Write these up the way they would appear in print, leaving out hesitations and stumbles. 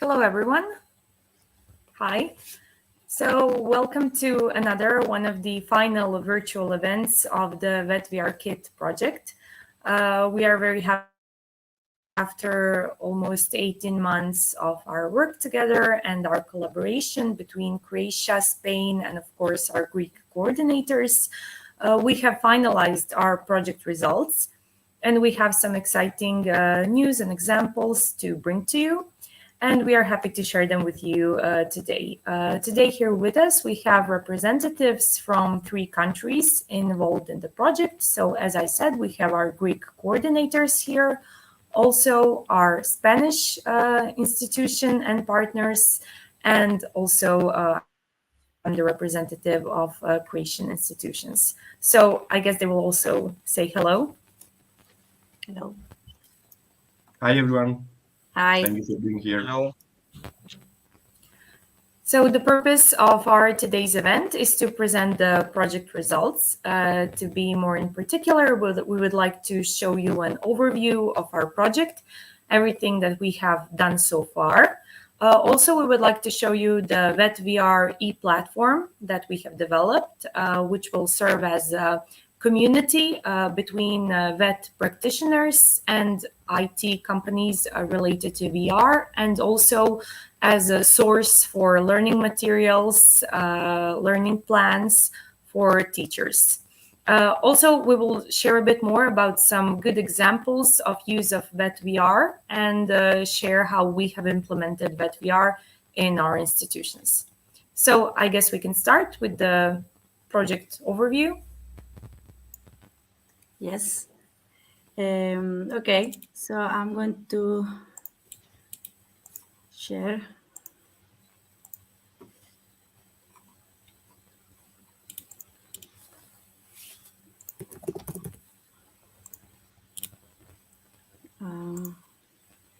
Hello, everyone. Hi. So welcome to another one of the final virtual events of the VETVR Kit project. We are very happy after almost 18 months of our work together and our collaboration between Croatia, Spain, and of course our Greek coordinators, we have finalized our project results, and we have some exciting news and examples to bring to you. And we are happy to share them with you today. Today here with us, we have representatives from 3 countries involved in the project. So as I said, we have our Greek coordinators here, also our Spanish institution and partners, and also I'm the representative of Croatian institutions. So I guess they will also say hello. Hello. Hi, everyone. Hi. Thank you for being here. Hello. So the purpose of our today's event is to present the project results. To be more in particular, we would like to show you an overview of our project, everything that we have done so far. Also, we would like to show you the VETVR e-platform that we have developed, which will serve as a community between VET practitioners and IT companies related to VR, and also as a source for learning materials, learning plans for teachers. Also, we will share a bit more about some good examples of use of VETVR and share how we have implemented VETVR in our institutions. So I guess we can start with the project overview. Yes. Okay, so I'm going to share.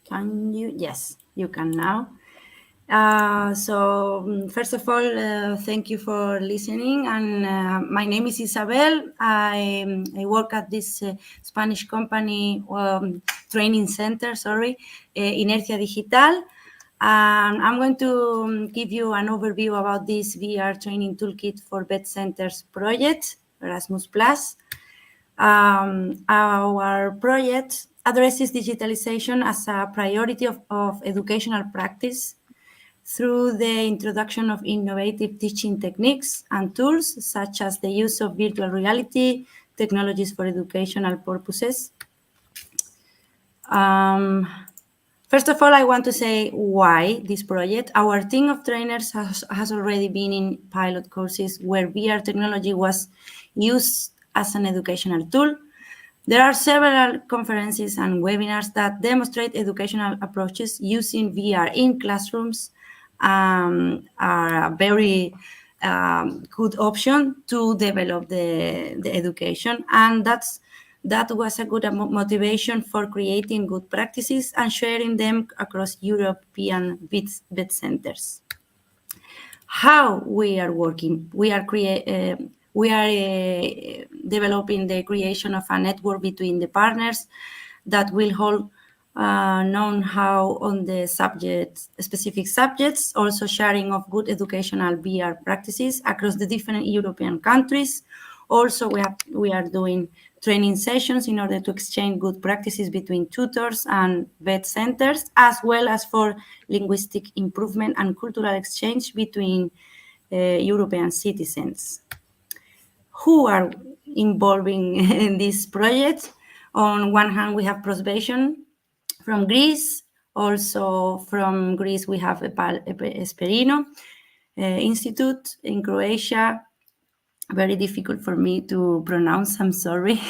Can you? Yes, you can now. So first of all, thank you for listening. And my name is Isabel. I work at this Spanish company training center, Inercia Digital. I'm going to give you an overview about this VR training toolkit for VET centers project, Erasmus+. Our project addresses digitalization as a priority of educational practice through the introduction of innovative teaching techniques and tools, such as the use of virtual reality, technologies for educational purposes. First of all, I want to say why this project. Our team of trainers has already been in pilot courses where VR technology was used as an educational tool. There are several conferences and webinars that demonstrate educational approaches using VR in classrooms, are a very good option to develop the education, and that was a good motivation for creating good practices and sharing them across European VET centers. How we are working? We are developing the creation of a network between the partners that will hold know-how on the specific subjects, also sharing of good educational VR practices across the different European countries. Also, we are doing training sessions in order to exchange good practices between tutors and VET centers, as well as for linguistic improvement and cultural exchange between European citizens. Who are involving in this project? On one hand, we have Probation from Greece. Also from Greece, we have Esperino Institute in Croatia. Very difficult for me to pronounce, I'm sorry.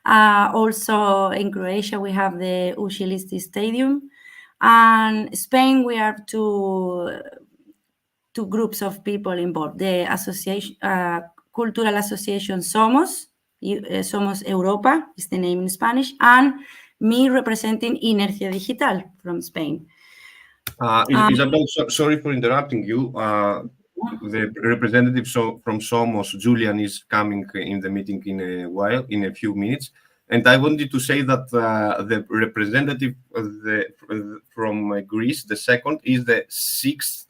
Also in Croatia, we have the Ushilisti Stadium. And Spain, we have two groups of people involved. The association, Cultural Association Somos Europa is the name in Spanish, and me representing Inercia Digital from Spain. Isabel, sorry for interrupting you. The representative from Somos, Julian, is coming in the meeting in a few minutes. And I wanted to say that the representative from Greece, the second, is the 6th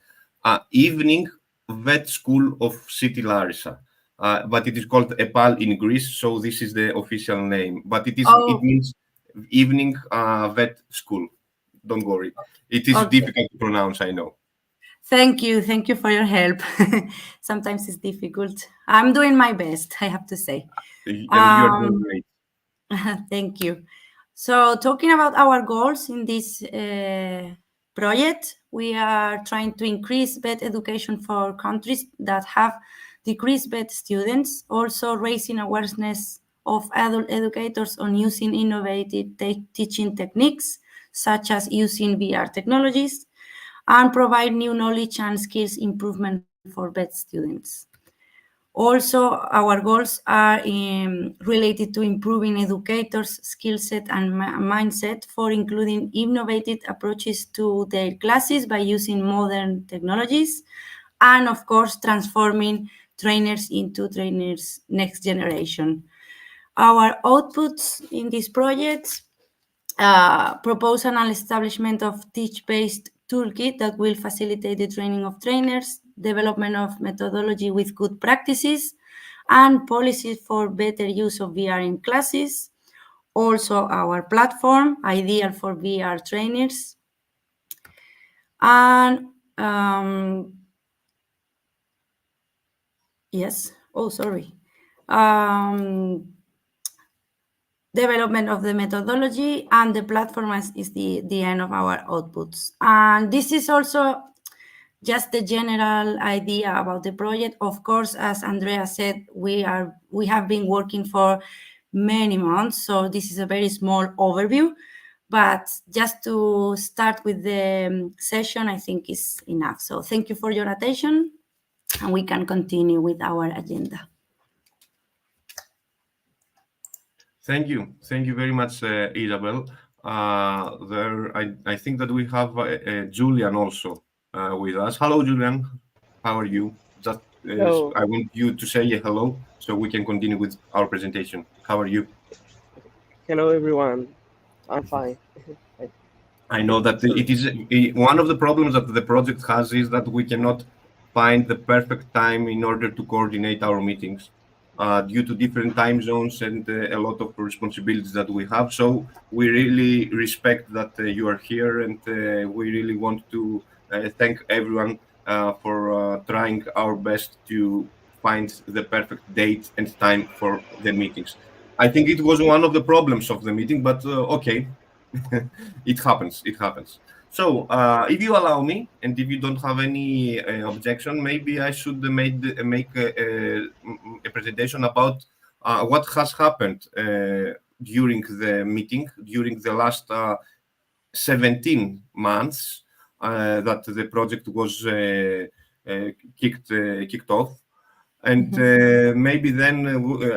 evening vet school of City Larissa. But it is called EPAL in Greece, so this is the official name. But it means evening vet school. Don't worry. It is difficult to pronounce, I know. Thank you for your help. Sometimes it's difficult. I'm doing my best, I have to say. You're doing great. Thank you. So talking about our goals in this project, we are trying to increase vet education for countries that have decreased vet students, also raising awareness of adult educators on using innovative teaching techniques, such as using VR technologies, and provide new knowledge and skills improvement for vet students. Also, our goals are related to improving educators' skill set and mindset for including innovative approaches to their classes by using modern technologies, and of course, transforming trainers into trainers next generation. Our outputs in this project propose an establishment of teach-based toolkit that will facilitate the training of trainers, development of methodology with good practices, and policies for better use of VR in classes. Also, our platform, ideal for VR trainers. And development of the methodology, and the platform is the end of our outputs. And this is also just the general idea about the project. Of course, as Andrea said, we have been working for many months, so this is a very small overview. But just to start with the session, I think is enough. So thank you for your attention, and we can continue with our agenda. Thank you very much, Isabel. I think that we have Julian also with us. Hello, Julian. How are you? Just I want you to say hello so we can continue with our presentation. How are you? Hello, everyone. I'm fine. I know that it is one of the problems that the project has is that we cannot find the perfect time in order to coordinate our meetings. Due to different time zones and a lot of responsibilities that we have. So we really respect that you are here, and we really want to thank everyone for trying our best to find the perfect date and time for the meetings. I think it was one of the problems of the meeting, but okay, it happens. So, if you allow me, and if you don't have any objection, maybe I should make a presentation about what has happened during the meeting, during the last 17 months that the project was kicked off. And maybe then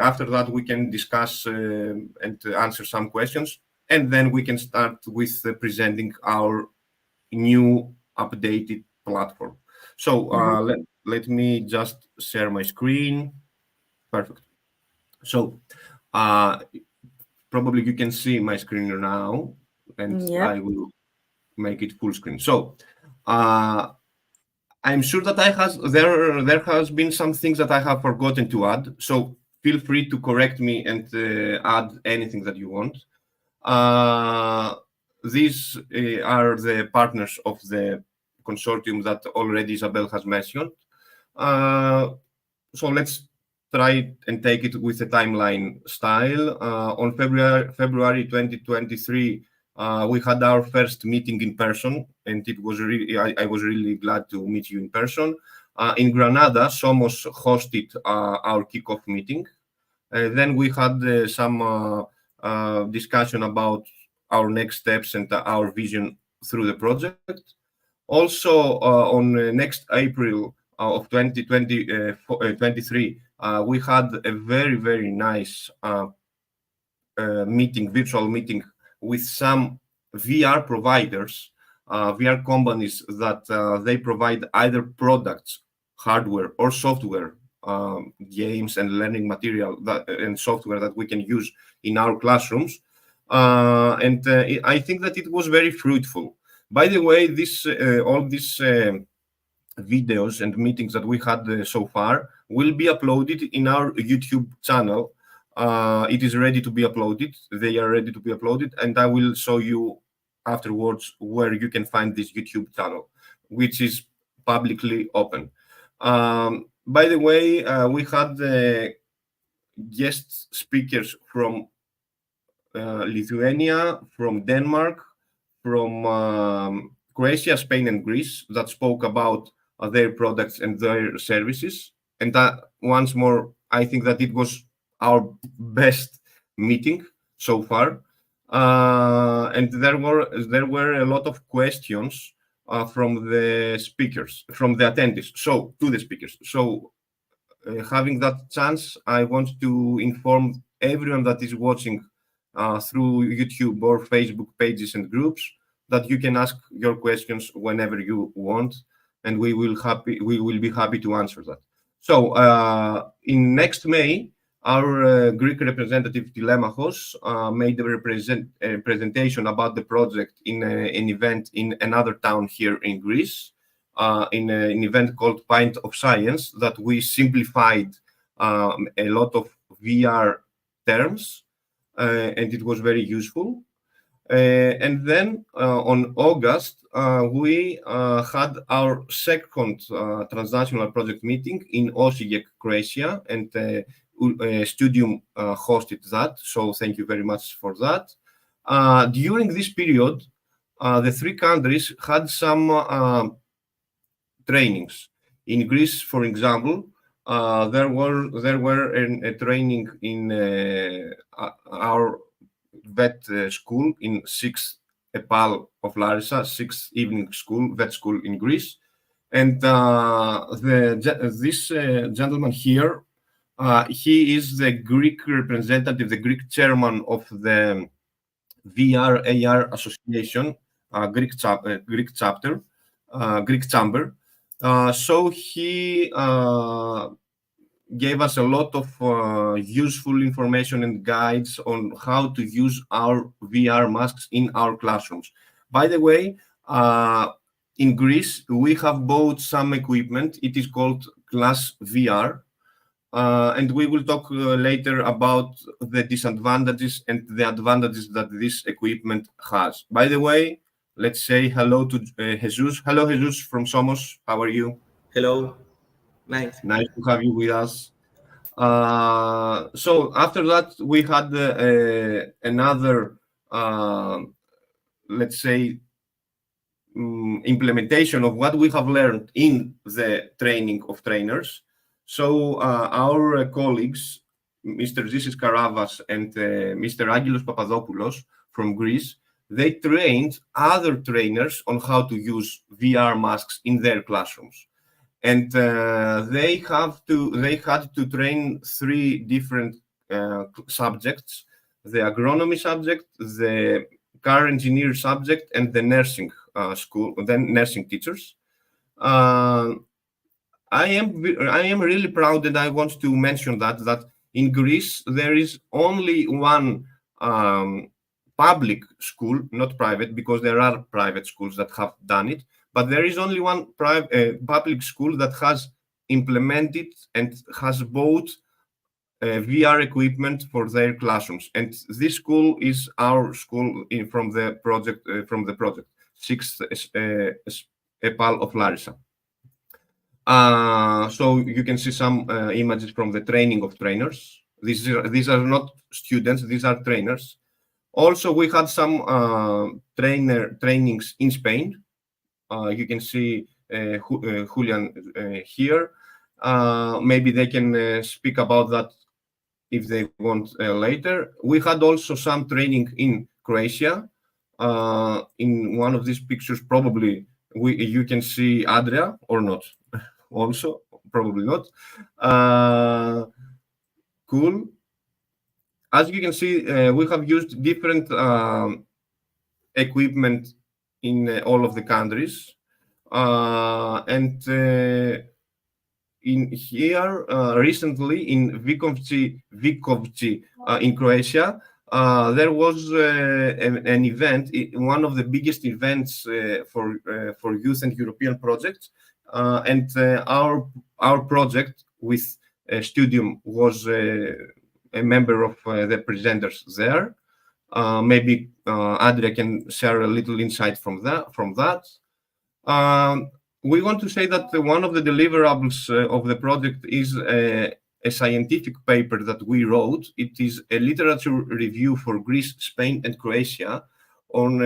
after that we can discuss and answer some questions. And then we can start with presenting our new updated platform. So let me just share my screen. Perfect. So probably you can see my screen now, and I will make it full screen. So I'm sure that there has been some things that I have forgotten to add. So feel free to correct me and add anything that you want. These are the partners of the consortium that already Isabel has mentioned. So let's try and take it with a timeline style. On February 2023, we had our first meeting in person, and it was really I was really glad to meet you in person. In Granada, Somos hosted our kickoff meeting. Then we had some discussion about our next steps and our vision through the project. Also, on next April of 2023, we had a very, very nice virtual meeting with some VR providers, VR companies that they provide either products, hardware or software games and learning material and software that we can use in our classrooms. I think that it was very fruitful. By the way, all these videos and meetings that we had so far will be uploaded in our YouTube channel. It is ready to be uploaded. They are ready to be uploaded, and I will show you afterwards where you can find this YouTube channel, which is publicly open. By the way, we had guest speakers from Lithuania, from Denmark, from Croatia, Spain, and Greece that spoke about their products and their services. And once more, I think that it was our best meeting so far. And there were a lot of questions from the speakers, from the attendees, so to the speakers. So having that chance, I want to inform everyone that is watching through YouTube or Facebook pages and groups that you can ask your questions whenever you want, and we will be happy to answer that. So in next May, our Greek representative Telemachos made a presentation about the project in an event in another town here in Greece, in an event called Pint of Science, that we simplified a lot of VR terms, and it was very useful. And then on August, we had our second transnational project meeting in Osijek, Croatia, and Studium hosted that. So thank you very much for that. During this period, the three countries had some trainings. In Greece, for example, there were a training in our vet school in 6th EPAL of Larissa, 6th evening school, vet school in Greece. And this gentleman here, he is the Greek representative, the Greek chairman of the VR AR Association, Greek chapter, Greek chamber. So he gave us a lot of useful information and guides on how to use our VR masks in our classrooms. By the way, in Greece, we have bought some equipment. It is called Class VR. And we will talk later about the disadvantages and the advantages that this equipment has. By the way, let's say hello to Jesus. Hello, Jesus from Somos. How are you? Hello. Nice to have you with us. So after that, we had another, let's say, implementation of what we have learned in the training of trainers. So our colleagues, Mr. Zisis Karavas and Mr. Angelos Papadopoulos from Greece, they trained other trainers on how to use VR masks in their classrooms. And they had to train 3 different subjects: the agronomy subject, the car engineer subject, and the nursing school, then nursing teachers. I am really proud, and I want to mention that in Greece there is only one public school, not private, because there are private schools that have done it, but there is only one public school that has implemented and has bought VR equipment for their classrooms, and this school is our school from the project 6th EPAL of Larissa. So you can see some images from the training of trainers. These are not students; these are trainers. Also, we had some trainings in Spain. You can see Julian here. Maybe they can speak about that if they want later. We had also some training in Croatia. In one of these pictures, probably you can see Adria, or not. Also, probably not. Cool. As you can see, we have used different equipment in all of the countries, and in here recently in Vikovci in Croatia, there was an event, one of the biggest events for youth and European projects, and our project with Studium was a member of the presenters there. Maybe Adria can share a little insight from that. We want to say that one of the deliverables of the project is a scientific paper that we wrote. It is a literature review for Greece, Spain, and Croatia on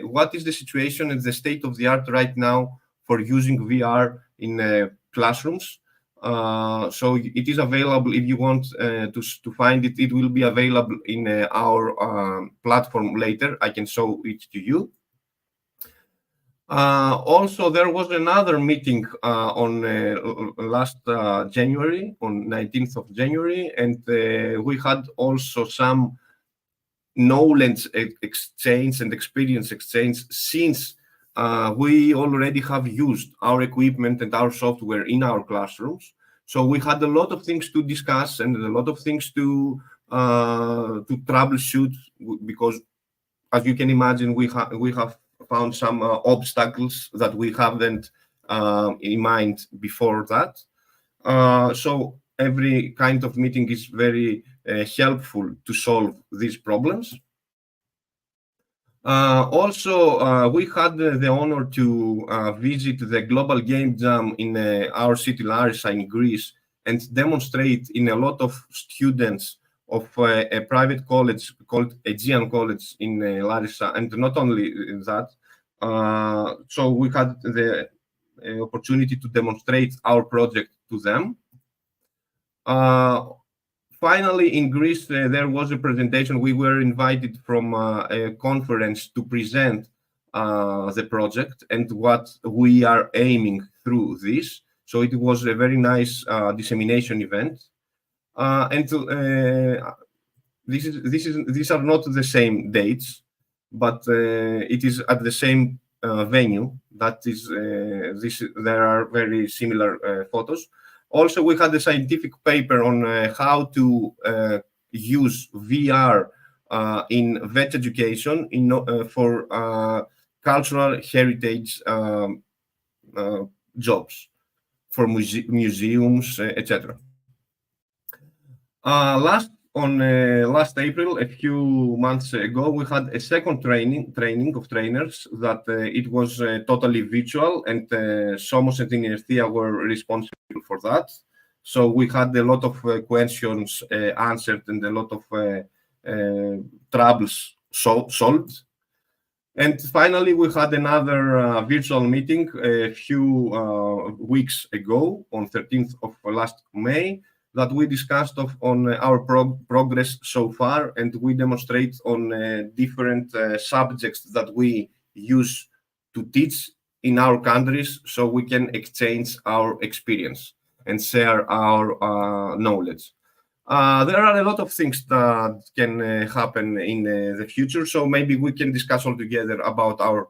what is the situation and the state of the art right now for using VR in classrooms. So it is available. If you want to find it, it will be available in our platform later. I can show it to you. Also, there was another meeting on last January, on 19th of January, and we had also some knowledge exchange and experience exchange, since we already have used our equipment and our software in our classrooms. So we had a lot of things to discuss and a lot of things to troubleshoot, because as you can imagine, we have found some obstacles that we haven't in mind before that. So every kind of meeting is very helpful to solve these problems. Also, we had the honor to visit the Global Game Jam in our city Larissa in Greece and demonstrate in a lot of students of a private college called Aegean College in Larissa, and not only that. So we had the opportunity to demonstrate our project to them. Finally, in Greece, there was a presentation. We were invited from a conference to present the project and what we are aiming through this. So it was a very nice dissemination event. And these are not the same dates, but it is at the same venue. That is, there are very similar photos. Also, we had a scientific paper on how to use VR in vet education for cultural heritage jobs, for museums, etc. Last April, a few months ago, we had a second training of trainers that it was totally virtual, and Somos and Inertia were responsible for that. So we had a lot of questions answered and a lot of troubles solved. And finally, we had another virtual meeting a few weeks ago, on 13th of last May, that we discussed on our progress so far, and we demonstrate on different subjects that we use to teach in our countries, so we can exchange our experience and share our knowledge. There are a lot of things that can happen in the future, so maybe we can discuss all together about our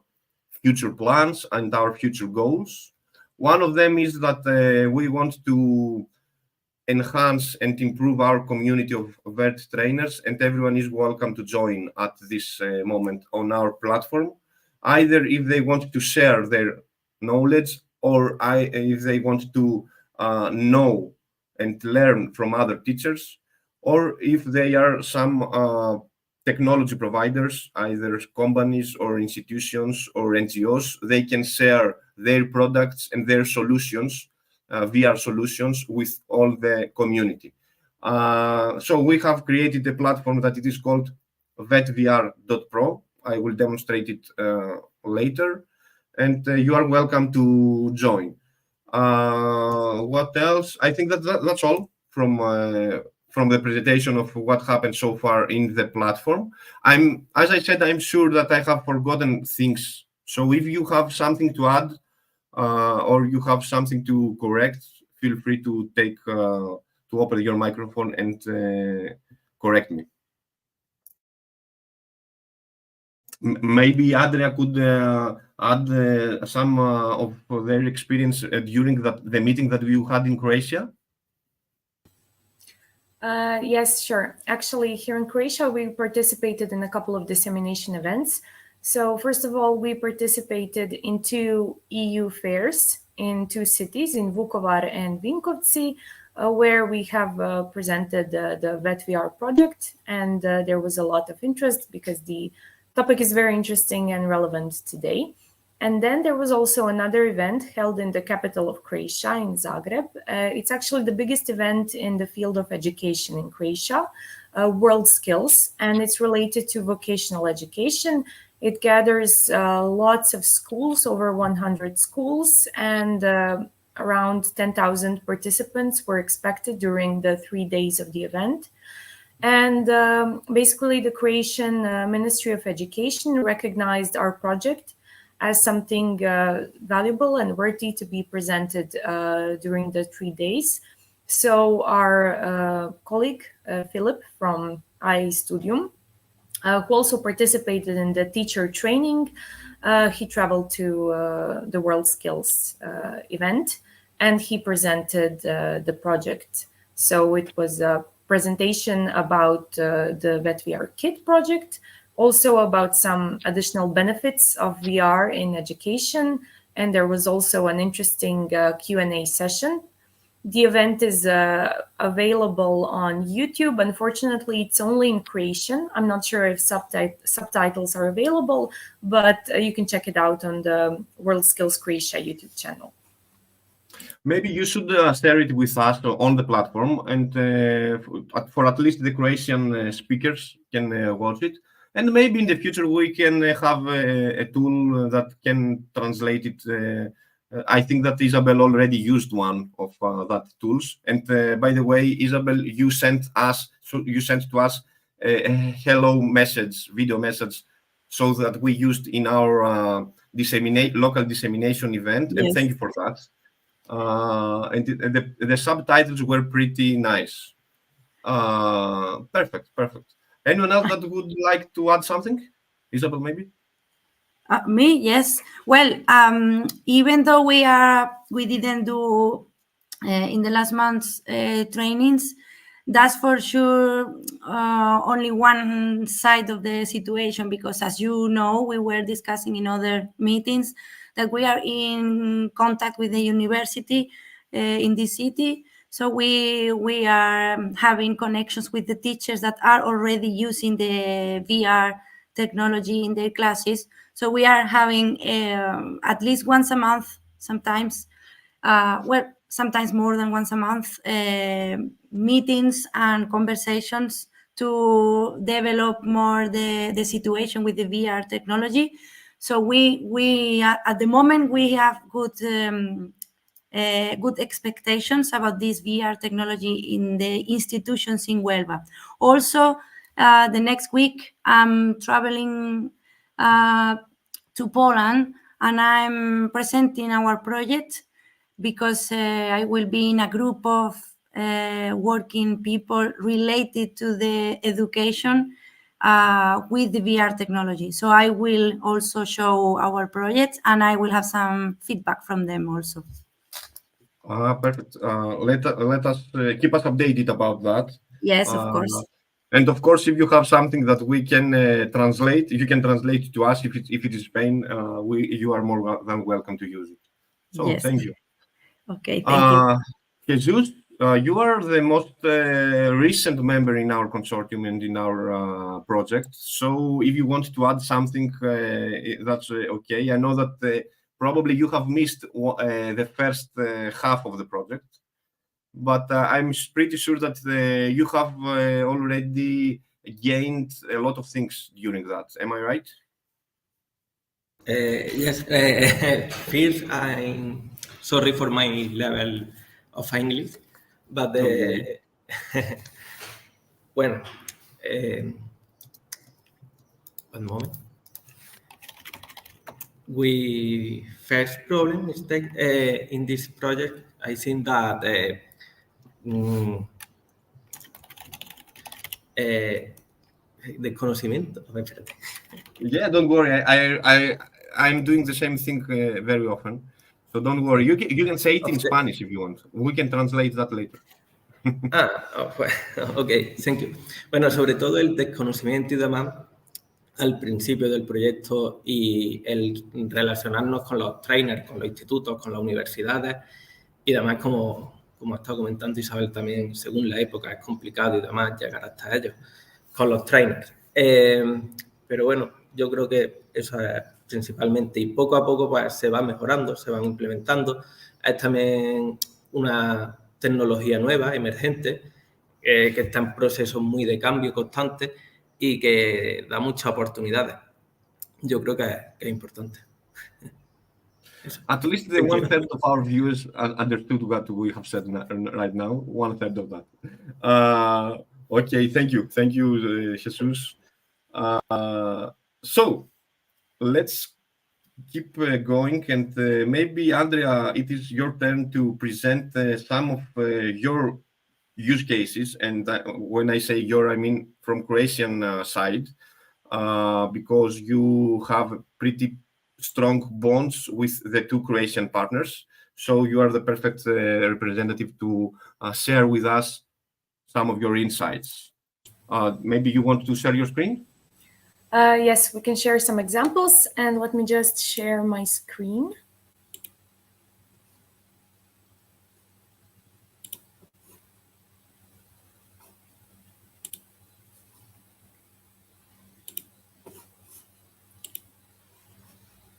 future plans and our future goals. One of them is that we want to enhance and improve our community of vet trainers, and everyone is welcome to join at this moment on our platform, either if they want to share their knowledge, or if they want to know and learn from other teachers, or if they are some technology providers, either companies or institutions or NGOs, they can share their products and their solutions, VR solutions, with all the community. So we have created a platform that it is called VETVR.pro. I will demonstrate it later, and you are welcome to join. What else? I think that's all from the presentation of what happened so far in the platform. As I said, I'm sure that I have forgotten things. So if you have something to add, or you have something to correct, feel free to open your microphone and correct me. Maybe Adria could add some of their experience during the meeting that we had in Croatia. Yes, sure. Actually, here in Croatia, we participated in a couple of dissemination events. So first of all, we participated in 2 EU fairs in 2 cities, in Vukovar and Vinkovci, where we have presented the VETVR project. And there was a lot of interest because the topic is very interesting and relevant today. And then there was also another event held in the capital of Croatia, in Zagreb. It's actually the biggest event in the field of education in Croatia, World Skills, and it's related to vocational education. It gathers lots of schools, over 100 schools, and around 10,000 participants were expected during the 3 days of the event. And basically, the Croatian Ministry of Education recognized our project as something valuable and worthy to be presented during the 3 days. So our colleague, Philip from iStudium, who also participated in the teacher training, he traveled to the World Skills event and he presented the project. So it was a presentation about the VETVR Kit project, also about some additional benefits of VR in education, and there was also an interesting Q&A session. The event is available on YouTube. Unfortunately, it's only in Croatian. I'm not sure if subtitles are available, but you can check it out on the World Skills Croatia YouTube channel. Maybe you should share it with us on the platform, and for at least the Croatian speakers can watch it. And maybe in the future we can have a tool that can translate it. I think that Isabel already used one of that tools. And by the way, Isabel, you sent to us a hello message, video message, so that we used in our local dissemination event. Yes. And thank you for that. And the subtitles were pretty nice. Perfect. Anyone else that would like to add something? Isabel, maybe? Me, yes. Well, even though we didn't do in the last month's trainings, that's for sure only one side of the situation, because as you know, we were discussing in other meetings that we are in contact with the university in this city. So we are having connections with the teachers that are already using the VR technology in their classes. So we are having at least once a month, sometimes, sometimes more than once a month, meetings and conversations to develop more the situation with the VR technology. So we at the moment we have good expectations about this VR technology in the institutions in Huelva. Also, the next week I'm traveling to Poland and I'm presenting our project, because I will be in a group of working people related to the education with the VR technology. So I will also show our project and I will have some feedback from them also. Perfect. Let us keep us updated about that. Yes, of course. And of course, if you have something that we can translate, if you can translate to us, if it is Spain, you are more than welcome to use it. So yes. Thank you. Okay, thank you. Jesus, you are the most recent member in our consortium and in our project. So if you want to add something, that's okay. I know that probably you have missed the first half of the project, but I'm pretty sure that you have already gained a lot of things during that. Am I right? Yes. First, I'm sorry for my level of English, but bueno, one moment. We first problem is that in this project, I think that desconocimiento. A ver, espérate. Yeah, don't worry. I'm doing the same thing very often, so don't worry. You can say it in Spanish if you want. We can translate that later. Pues, ok, thank you. Bueno, sobre todo el desconocimiento y demás al principio del proyecto y el relacionarnos con los trainers, con los institutos, con las universidades y demás, como ha estado comentando Isabel también, según la época es complicado y demás llegar hasta ellos, con los trainers. Pero bueno, yo creo que eso es principalmente, y poco a poco pues, se va mejorando, se van implementando. Es también una tecnología nueva, emergente, que está en procesos muy de cambio constante y que da muchas oportunidades. Yo creo que es importante. Eso. At least the 1/3 of our viewers understood what we have said right now. 1/3 of that. Okay, thank you, Jesus. So let's keep going, and maybe Andrea, it is your turn to present some of your use cases. And when I say your, I mean from Croatian side, because you have pretty strong bonds with the two Croatian partners. So you are the perfect representative to share with us some of your insights. Maybe you want to share your screen? Yes, we can share some examples, and let me just share my screen.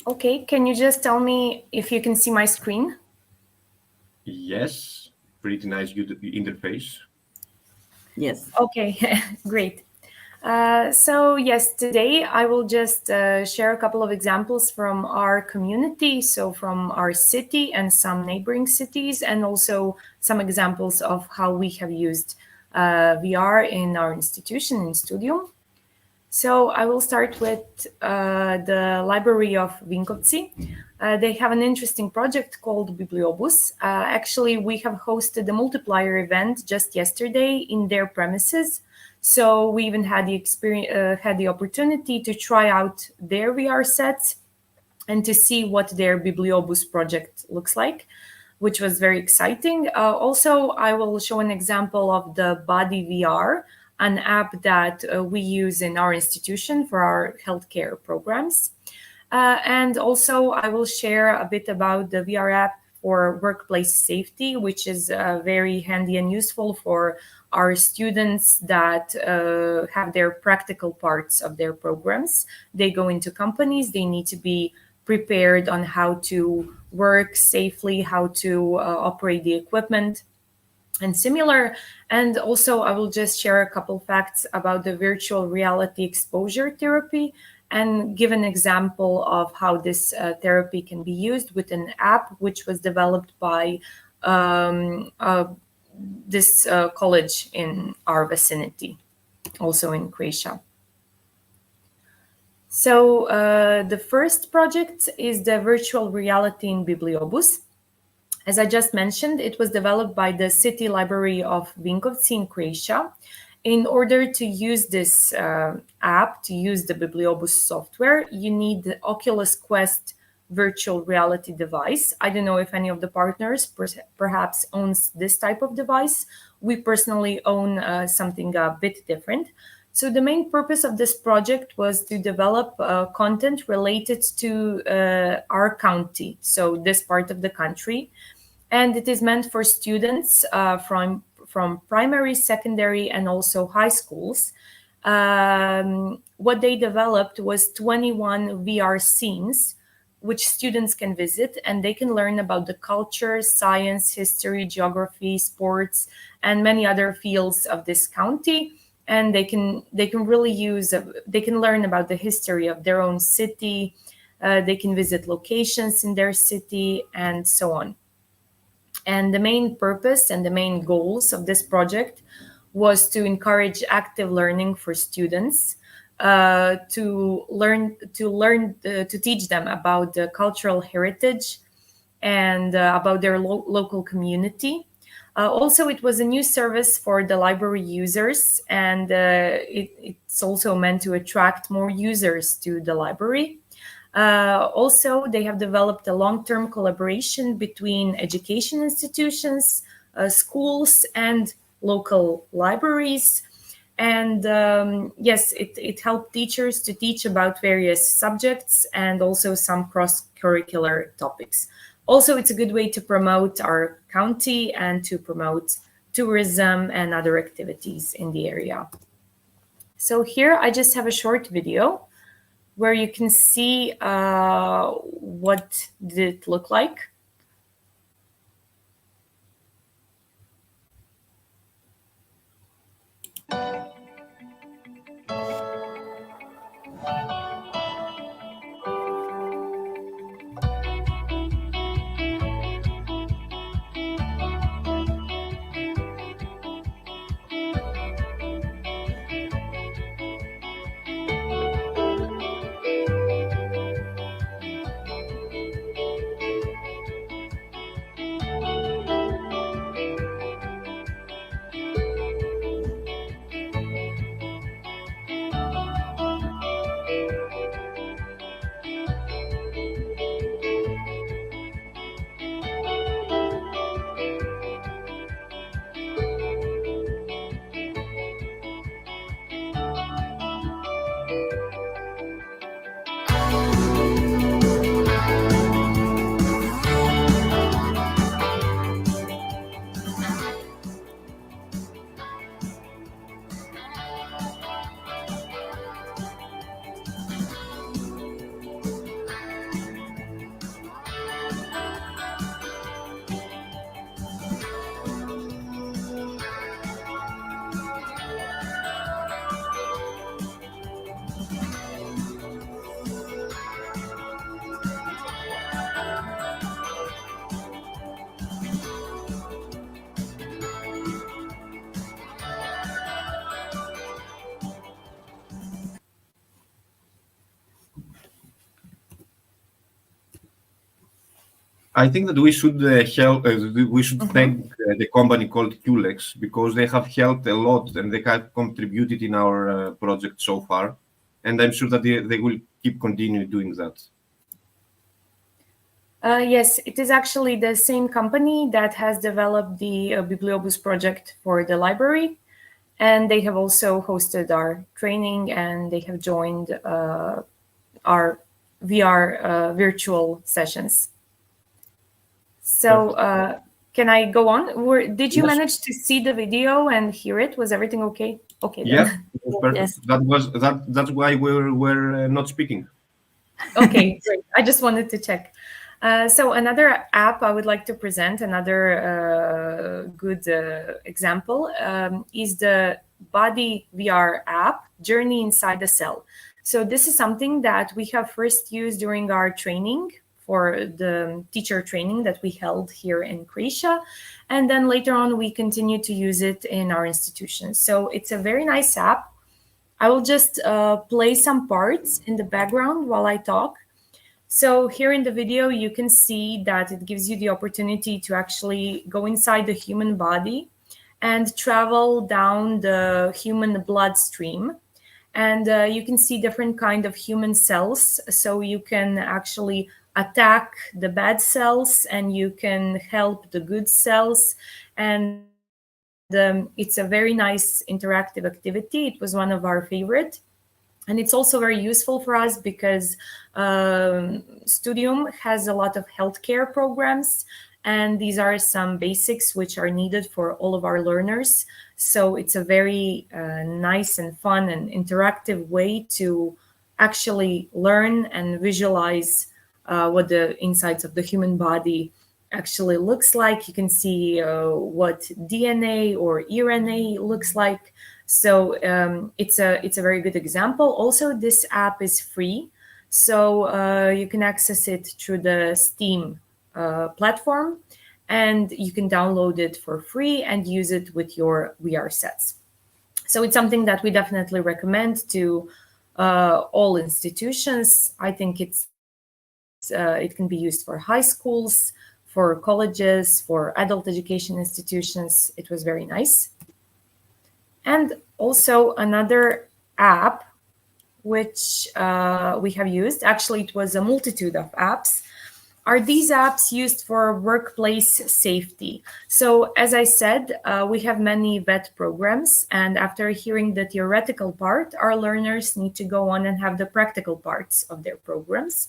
Okay, can you just tell me if you can see my screen? Yes, pretty nice interface. Yes. Okay, great. So yes, today I will just share a couple of examples from our community, so from our city and some neighboring cities, and also some examples of how we have used VR in our institution in Studium. So I will start with the library of Vinkovci. They have an interesting project called Bibliobus. Actually, we have hosted a multiplier event just yesterday in their premises. So we even had the opportunity to try out their VR sets and to see what their Bibliobus project looks like, which was very exciting. Also, I will show an example of the Body VR, an app that we use in our institution for our healthcare programs. And also, I will share a bit about the VR app for workplace safety, which is very handy and useful for our students that have their practical parts of their programs. They go into companies, they need to be prepared on how to work safely, how to operate the equipment, and similar. And also, I will just share a couple facts about the virtual reality exposure therapy and give an example of how this therapy can be used with an app which was developed by this college in our vicinity, also in Croatia. So the first project is the virtual reality in Bibliobus. As I just mentioned, it was developed by the City Library of Vinkovci in Croatia. In order to use this app, to use the Bibliobus software, you need the Oculus Quest virtual reality device. I don't know if any of the partners perhaps owns this type of device. We personally own something a bit different. So the main purpose of this project was to develop content related to our county, so this part of the country. And it is meant for students from primary, secondary, and also high schools. What they developed was 21 VR scenes, which students can visit, and they can learn about the culture, science, history, geography, sports, and many other fields of this county. And they can really they can learn about the history of their own city. They can visit locations in their city and so on. And the main purpose and the main goals of this project was to encourage active learning for students, to teach them about the cultural heritage and about their local community. Also, it was a new service for the library users, and it's also meant to attract more users to the library. Also, they have developed a long-term collaboration between education institutions, schools, and local libraries. And yes, it helped teachers to teach about various subjects and also some cross-curricular topics. Also, it's a good way to promote our county and to promote tourism and other activities in the area. So here I just have a short video where you can see what did it look like. I think that we should thank the company called QLEX, because they have helped a lot and they have contributed in our project so far. And I'm sure that they will keep continuing doing that. Yes, it is actually the same company that has developed the Bibliobus project for the library. And they have also hosted our training, and they have joined our VR virtual sessions. So can I go on? Did you manage to see the video and hear it? Was everything okay? Okay. Yeah, it was perfect. Yes. That's why we're not speaking. Okay, great. I just wanted to check. So another app I would like to present, another good example, is the Body VR app, Journey Inside the Cell. So this is something that we have first used during our training for the teacher training that we held here in Croatia. And then later on, we continue to use it in our institutions. So it's a very nice app. I will just play some parts in the background while I talk. So here in the video, you can see that it gives you the opportunity to actually go inside the human body and travel down the human bloodstream. And you can see different kind of human cells. So you can actually attack the bad cells and you can help the good cells. And it's a very nice interactive activity. It was one of our favorite. And it's also very useful for us because Studium has a lot of healthcare programs, and these are some basics which are needed for all of our learners. So it's a very nice and fun and interactive way to actually learn and visualize what the insides of the human body actually looks like. You can see what DNA or RNA looks like. So it's a very good example. Also, this app is free, so you can access it through the Steam platform, and you can download it for free and use it with your VR sets. So it's something that we definitely recommend to all institutions. I think it can be used for high schools, for colleges, for adult education institutions. It was very nice. And also another app which we have used, actually it was a multitude of apps, are these apps used for workplace safety. So as I said, we have many VET programs, and after hearing the theoretical part, our learners need to go on and have the practical parts of their programs.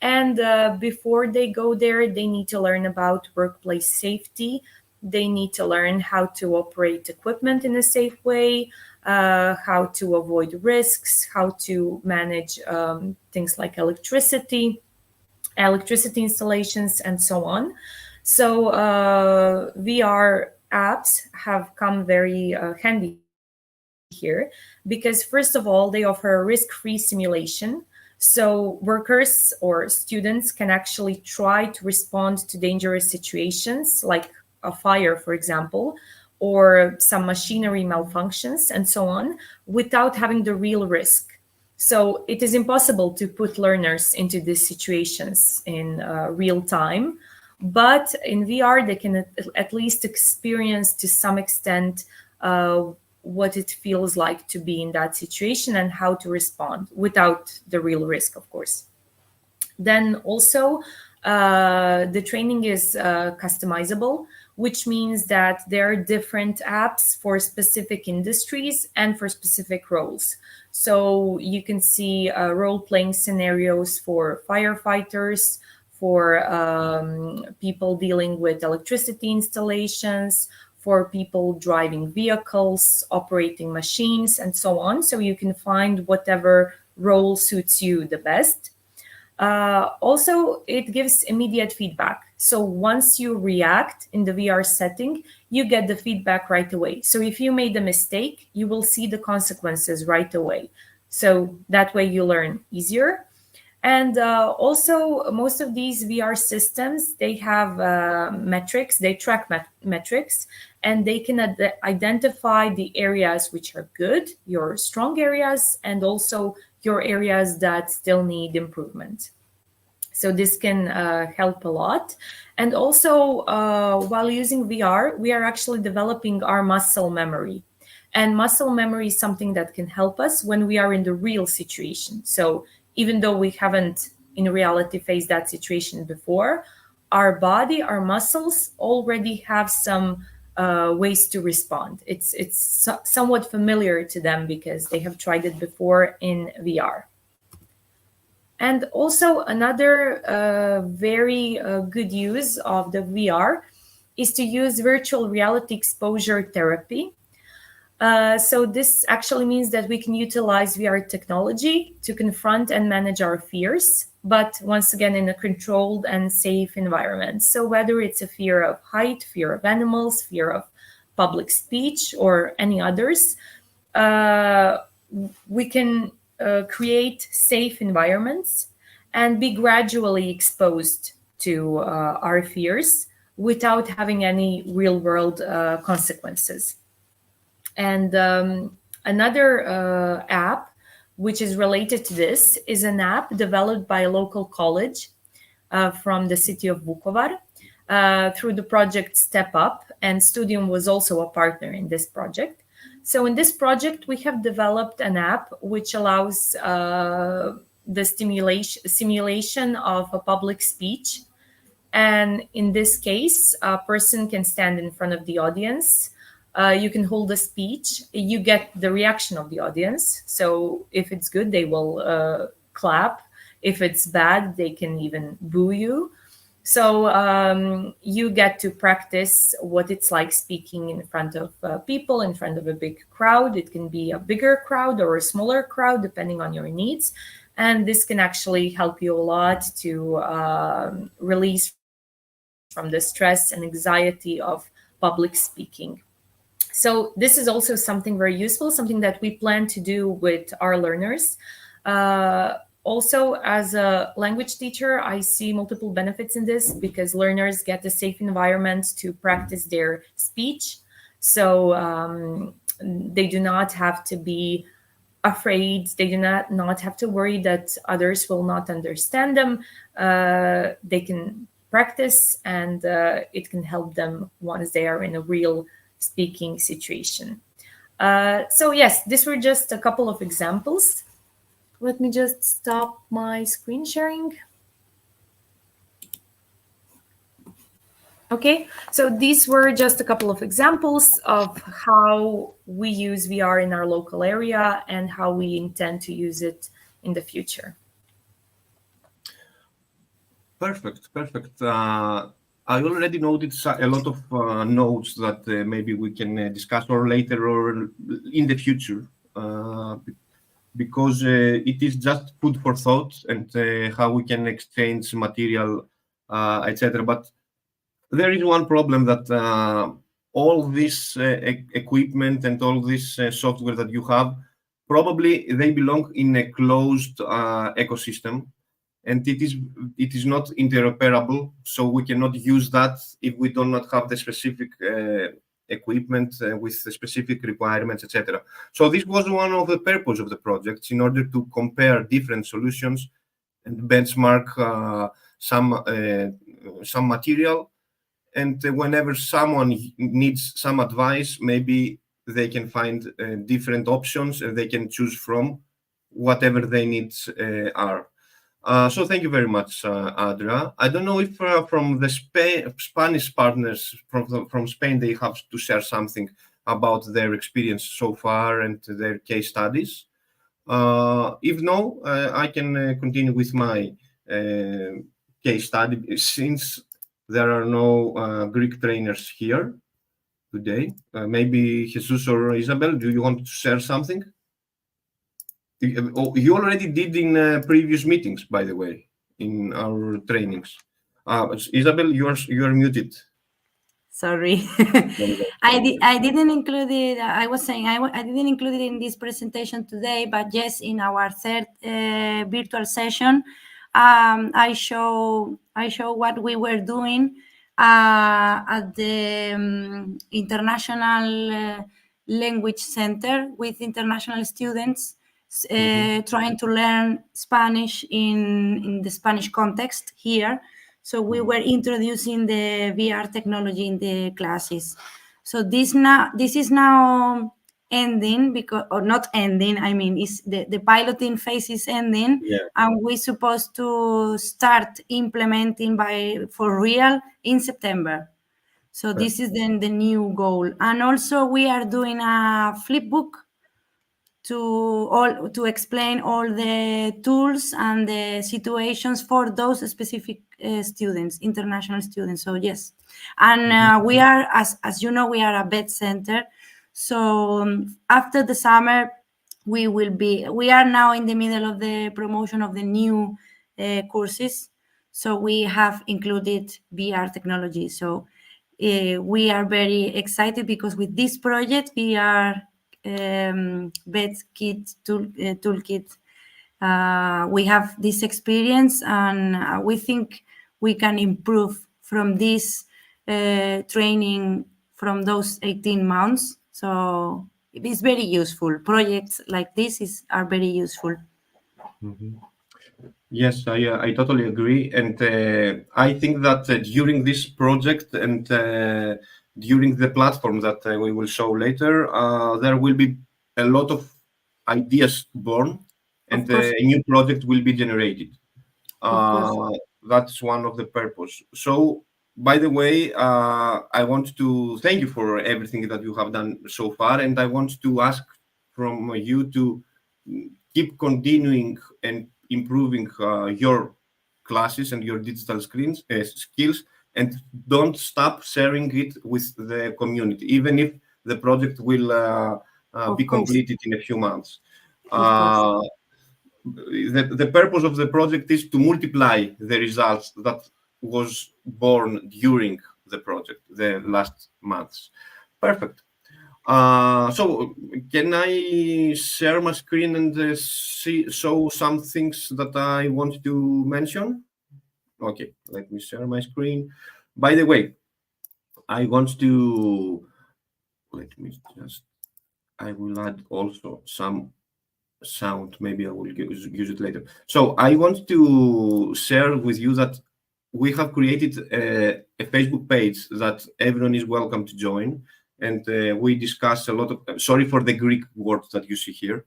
And before they go there, they need to learn about workplace safety. They need to learn how to operate equipment in a safe way, how to avoid risks, how to manage things like electricity installations, and so on. So VR apps have come very handy here because, first of all, they offer a risk-free simulation. So workers or students can actually try to respond to dangerous situations like a fire, for example, or some machinery malfunctions and so on, without having the real risk. So it is impossible to put learners into these situations in real time, but in VR, they can at least experience to some extent what it feels like to be in that situation and how to respond without the real risk, of course. Then also, the training is customizable, which means that there are different apps for specific industries and for specific roles. So you can see role-playing scenarios for firefighters, for people dealing with electricity installations, for people driving vehicles, operating machines, and so on. So you can find whatever role suits you the best. Also, it gives immediate feedback. So once you react in the VR setting, you get the feedback right away. So if you made a mistake, you will see the consequences right away. So that way you learn easier. And also, most of these VR systems, they have metrics, they track metrics, and they can identify the areas which are good, your strong areas, and also your areas that still need improvement. So this can help a lot. And also, while using VR, we are actually developing our muscle memory. And muscle memory is something that can help us when we are in the real situation. So even though we haven't in reality faced that situation before, our body, our muscles already have some ways to respond. It's somewhat familiar to them because they have tried it before in VR. And also another very good use of the VR is to use virtual reality exposure therapy. So this actually means that we can utilize VR technology to confront and manage our fears, but once again in a controlled and safe environment. So whether it's a fear of height, fear of animals, fear of public speech, or any others, we can create safe environments and be gradually exposed to our fears without having any real-world consequences. And another app which is related to this is an app developed by a local college from the city of Vukovar through the project Step Up, and Studium was also a partner in this project. So in this project, we have developed an app which allows the simulation of a public speech. And in this case, a person can stand in front of the audience. You can hold a speech. You get the reaction of the audience. So if it's good, they will clap. If it's bad, they can even boo you. So you get to practice what it's like speaking in front of people, in front of a big crowd. It can be a bigger crowd or a smaller crowd, depending on your needs. And this can actually help you a lot to release from the stress and anxiety of public speaking. So this is also something very useful, something that we plan to do with our learners. Also, as a language teacher, I see multiple benefits in this because learners get a safe environment to practice their speech. So they do not have to be afraid. They do not have to worry that others will not understand them. They can practice, and it can help them once they are in a real speaking situation. So yes, these were just a couple of examples. Let me just stop my screen sharing. Okay, so these were just a couple of examples of how we use VR in our local area and how we intend to use it in the future. Perfect. I already noted a lot of notes that maybe we can discuss or later or in the future, because it is just food for thought and how we can exchange material, etc. But there is one problem that all this equipment and all this software that you have, probably they belong in a closed ecosystem, and it is not interoperable. So we cannot use that if we do not have the specific equipment with the specific requirements, etc. So this was one of the purpose of the projects, in order to compare different solutions and benchmark some material. And whenever someone needs some advice, maybe they can find different options and they can choose from whatever their needs are. So thank you very much, Adria. I don't know if from the Spanish partners from Spain, they have to share something about their experience so far and their case studies. If no, I can continue with my case study, since there are no Greek trainers here today. Maybe Jesus or Isabel, do you want to share something? You already did in previous meetings, by the way, in our trainings. Isabel, you are muted. Sorry, I didn't include it. I was saying I didn't include it in this presentation today, but yes, in our third virtual session, I show what we were doing at the International Language Center with international students trying to learn Spanish in the Spanish context here. So we were introducing the VR technology in the classes. So this is now ending, because, or not ending, I mean, is the piloting phase is ending, and we're supposed to start implementing for real in September. So this is then the new goal. And also we are doing a flip book to explain all the tools and the situations for those specific students, international students. So yes, and we are, as you know, we are a VET center. So after the summer, we are now in the middle of the promotion of the new courses. So we have included VR technology. So we are very excited, because with this project, we are VET toolkit. We have this experience, and we think we can improve from this training from those 18 months. So it is very useful. Projects like this are very useful. Mm-hmm. Yes, I totally agree, and I think that during this project and during the platform that we will show later, there will be a lot of ideas born, and a new project will be generated. That's one of the purpose. So, by the way, I want to thank you for everything that you have done so far, and I want to ask from you to keep continuing and improving your classes and your digital skills, and don't stop sharing it with the community, even if the project will be completed in a few months. The purpose of the project is to multiply the results that was born during the project, the last months. Perfect. So can I share my screen and show some things that I want to mention? Okay, let me share my screen. By the way, I want to, I will add also some sound. Maybe I will use it later. So I want to share with you that we have created a Facebook page that everyone is welcome to join, and we discuss a lot of. Sorry for the Greek words that you see here.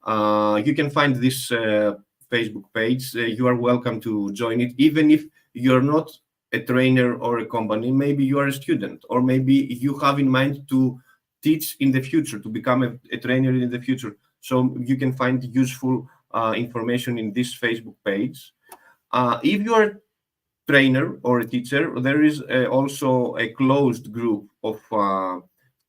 You can find this Facebook page. You are welcome to join it, even if you're not a trainer or a company. Maybe you are a student, or maybe you have in mind to teach in the future, to become a trainer in the future. So you can find useful information in this Facebook page. If you are a trainer or a teacher, there is also a closed group of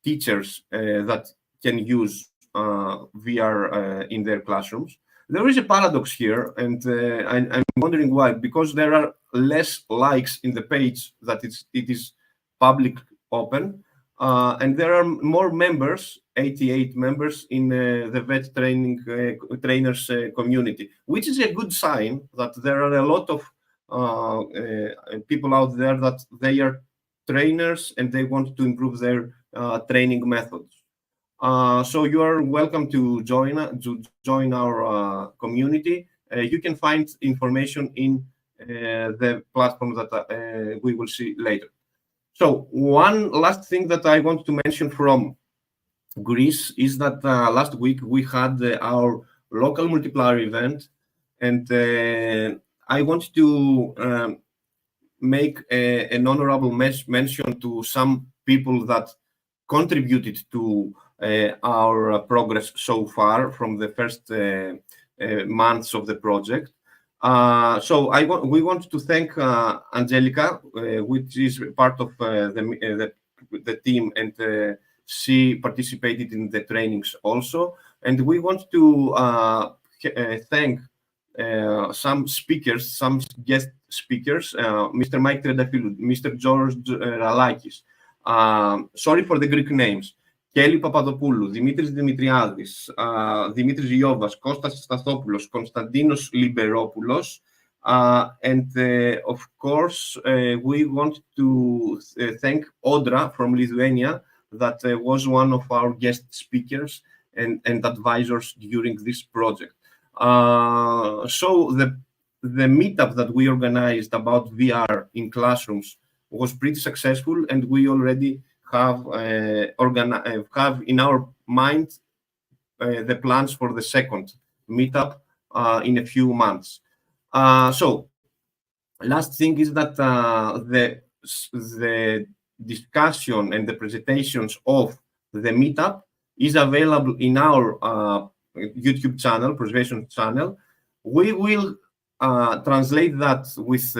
teachers that can use VR in their classrooms. There is a paradox here, and I'm wondering why. Because there are less likes in the page that it is public open, and there are more members, 88 members in the VET trainers community, which is a good sign that there are a lot of people out there that they are trainers and they want to improve their training methods. So you are welcome to join our community. You can find information in the platform that we will see later. So one last thing that I want to mention from Greece is that last week we had our local multiplier event, and I want to make an honorable mention to some people that contributed to our progress so far from the first months of the project. So we want to thank Angelica, which is part of the team, and she participated in the trainings also. And we want to thank some speakers, some guest speakers, Mr. Mike Trendafilou, Mr. George Ralakis. Sorry for the Greek names. Kelly Papadopoulou, Dimitris Dimitriadis, Dimitris Iovas, Kostas Stathopoulos, Konstantinos Liberopoulos, and of course, we want to thank Audra from Lithuania, that was one of our guest speakers and advisors during this project. So the meetup that we organized about VR in classrooms was pretty successful, and we already have in our mind the plans for the second meetup in a few months. So last thing is that the discussion and the presentations of the meetup is available in our YouTube channel, preservation channel. We will translate that with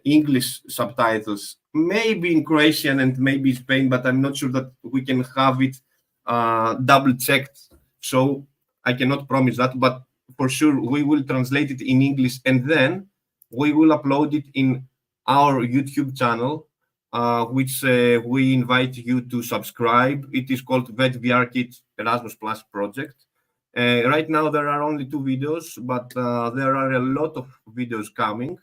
English subtitles, maybe in Croatian and maybe in Spain, but I'm not sure that we can have it double checked. So I cannot promise that, but for sure we will translate it in English, and then we will upload it in our YouTube channel, which we invite you to subscribe. It is called VETVR Kit Erasmus Plus Project. Right now there are only 2 videos, but there are a lot of videos coming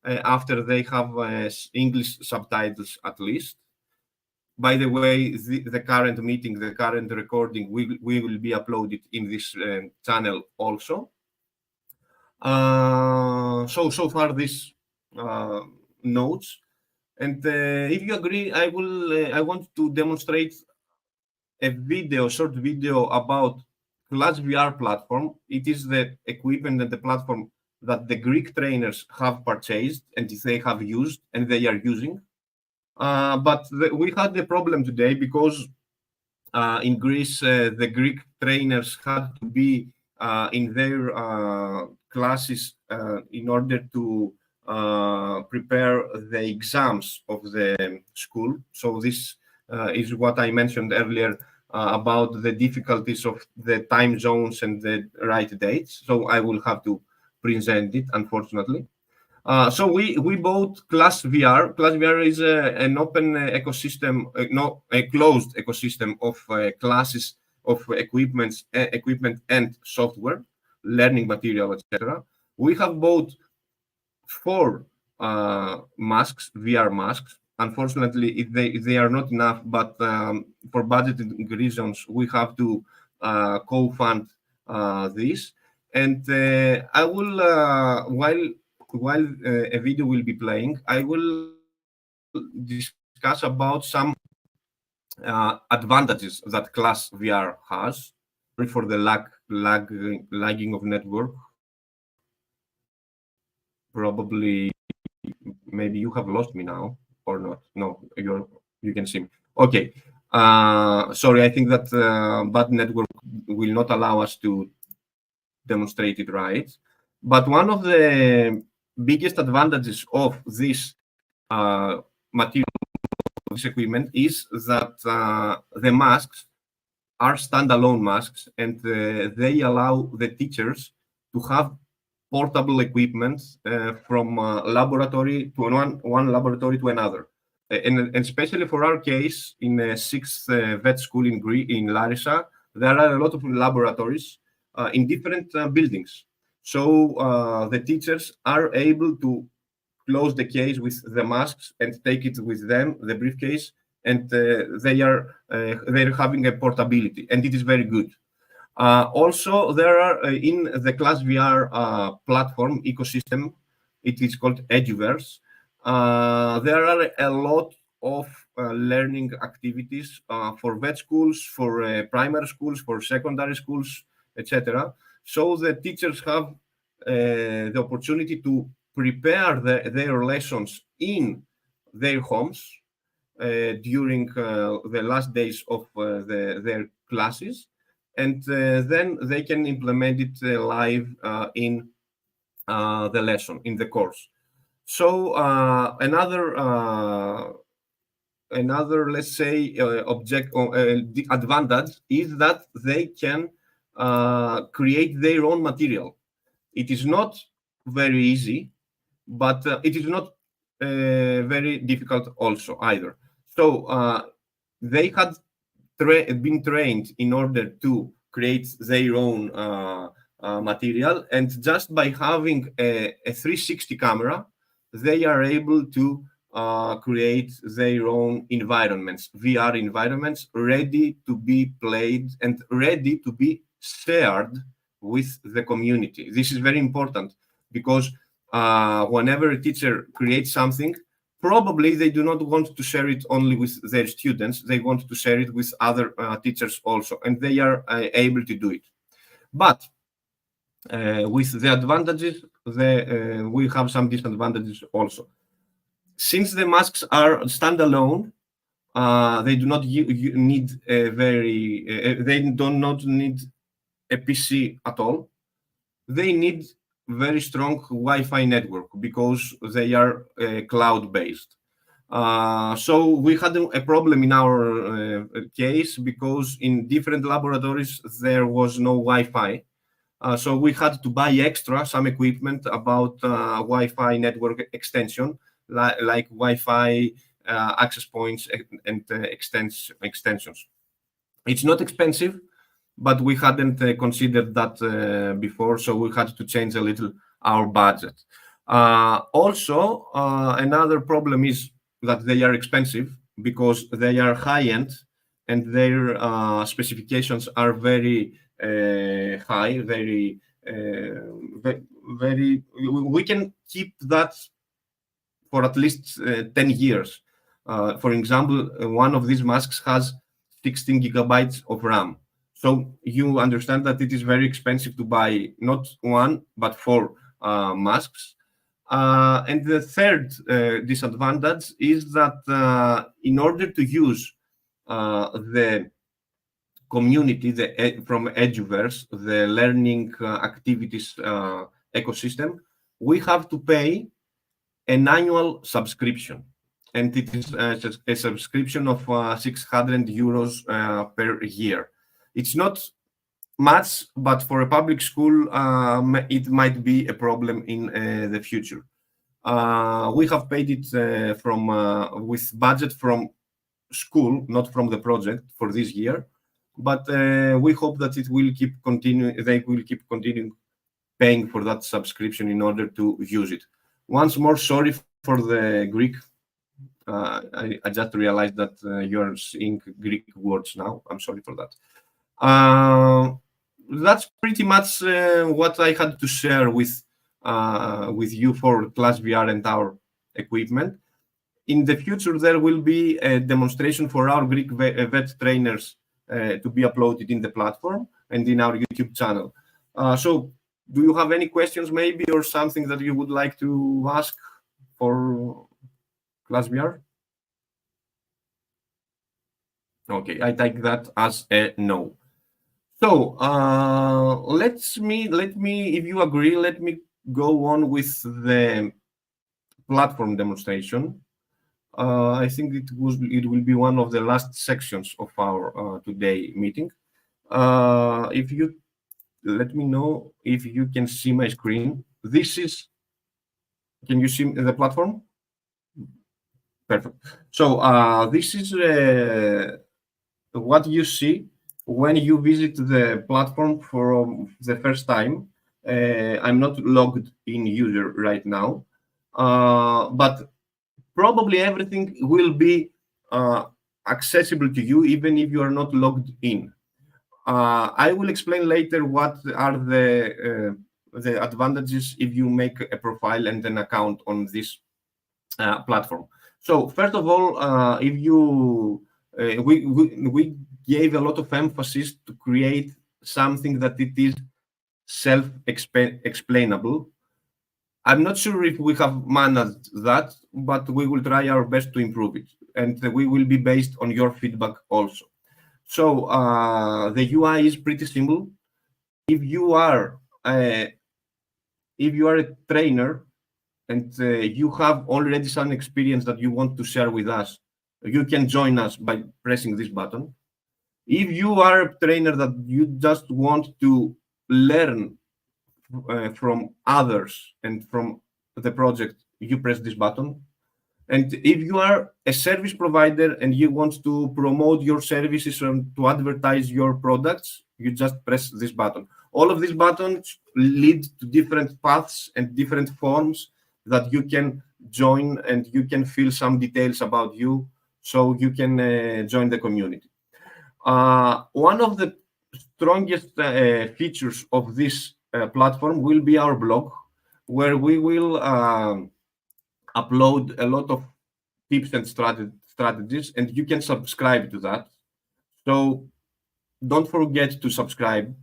after they have English subtitles at least. By the way, the current meeting, the current recording, we will be uploaded in this channel also. So far these notes, and if you agree, I want to demonstrate a short video about Class VR platform. It is the equipment and the platform that the Greek trainers have purchased and they have used and they are using. But we had the problem today because in Greece, the Greek trainers had to be in their classes in order to prepare the exams of the school. So this is what I mentioned earlier about the difficulties of the time zones and the right dates. So I will have to present it, unfortunately. So we bought Class VR. Class VR is an open ecosystem, a closed ecosystem of classes of equipment and software, learning material, etc. We have bought 4 masks, VR masks. Unfortunately, they are not enough, but for budgeting reasons, we have to co-fund this. And I will, while while a video will be playing, I will discuss about some advantages that class VR has. Sorry for the lagging of network. Probably, maybe you have lost me now or not. No, you can see me. Okay. Sorry, I think that bad network will not allow us to demonstrate it right. But one of the biggest advantages of this material, this equipment, is that the masks are standalone masks, and they allow the teachers to have portable equipment from laboratory to one laboratory to another. And especially for our case, in a 6th vet school in Larissa, there are a lot of laboratories in different buildings. So the teachers are able to close the case with the masks and take it with them, the briefcase, and they're having a portability, and it is very good. Also, there are in the Class VR platform ecosystem, it is called Eduverse. There are a lot of learning activities for vet schools, for primary schools, for secondary schools, etc. So the teachers have the opportunity to prepare their lessons in their homes during the last days of their classes, and then they can implement it live in the lesson, in the course. So another, let's say, the advantage is that they can create their own material. It is not very easy, but it is not very difficult also either. So they had been trained in order to create their own material, and just by having a 360 camera, they are able to create their own environments, VR environments, ready to be played and ready to be shared with the community. This is very important because whenever a teacher creates something, probably they do not want to share it only with their students. They want to share it with other teachers also, and they are able to do it. But with the advantages, we have some disadvantages also. Since the masks are standalone, they do not need they do not need a PC at all. They need very strong Wi-Fi network because they are cloud-based. So we had a problem in our case because in different laboratories there was no Wi-Fi. So we had to buy extra some equipment about Wi-Fi network extension, like Wi-Fi access points and extensions. It's not expensive, but we hadn't considered that before, so we had to change a little our budget. Also, another problem is that they are expensive because they are high-end and their specifications are very high, very, we can keep that for at least 10 years. For example, one of these masks has 16 gigabytes of RAM. So you understand that it is very expensive to buy not one, but 4 masks. And the third disadvantage is that in order to use the community from Eduverse, the learning activities ecosystem, we have to pay an annual subscription. And it is a subscription of 600 euros per year. It's not much, but for a public school, it might be a problem in the future. We have paid it with budget from school, not from the project for this year, but we hope that it will keep continuing. They will keep continuing paying for that subscription in order to use it. Once more, sorry for the Greek. I just realized that you're seeing Greek words now. I'm sorry for that. That's pretty much what I had to share with with you for Class VR and our equipment. In the future, there will be a demonstration for our Greek vet trainers to be uploaded in the platform and in our YouTube channel. So do you have any questions maybe, or something that you would like to ask for Class VR? Okay, I take that as a no. So let me, if you agree, let me go on with the platform demonstration. I think it will be one of the last sections of our today meeting. If you let me know if you can see my screen. Can you see the platform? Perfect. So this is what you see when you visit the platform for the first time. I'm not logged in user right now, but probably everything will be accessible to you even if you are not logged in. I will explain later what are the advantages if you make a profile and an account on this platform. So first of all, if you we gave a lot of emphasis to create something that it is self-explainable. I'm not sure if we have managed that, but we will try our best to improve it, and we will be based on your feedback also. So the UI is pretty simple. If you are a trainer and you have already some experience that you want to share with us, you can join us by pressing this button. If you are a trainer that you just want to learn from others and from the project, you press this button. And if you are a service provider and you want to promote your services and to advertise your products, you just press this button. All of these buttons lead to different paths and different forms that you can join, and you can fill some details about you so you can join the community. One of the strongest features of this platform will be our blog, where we will upload a lot of tips and strategies, and you can subscribe to that. So don't forget to subscribe,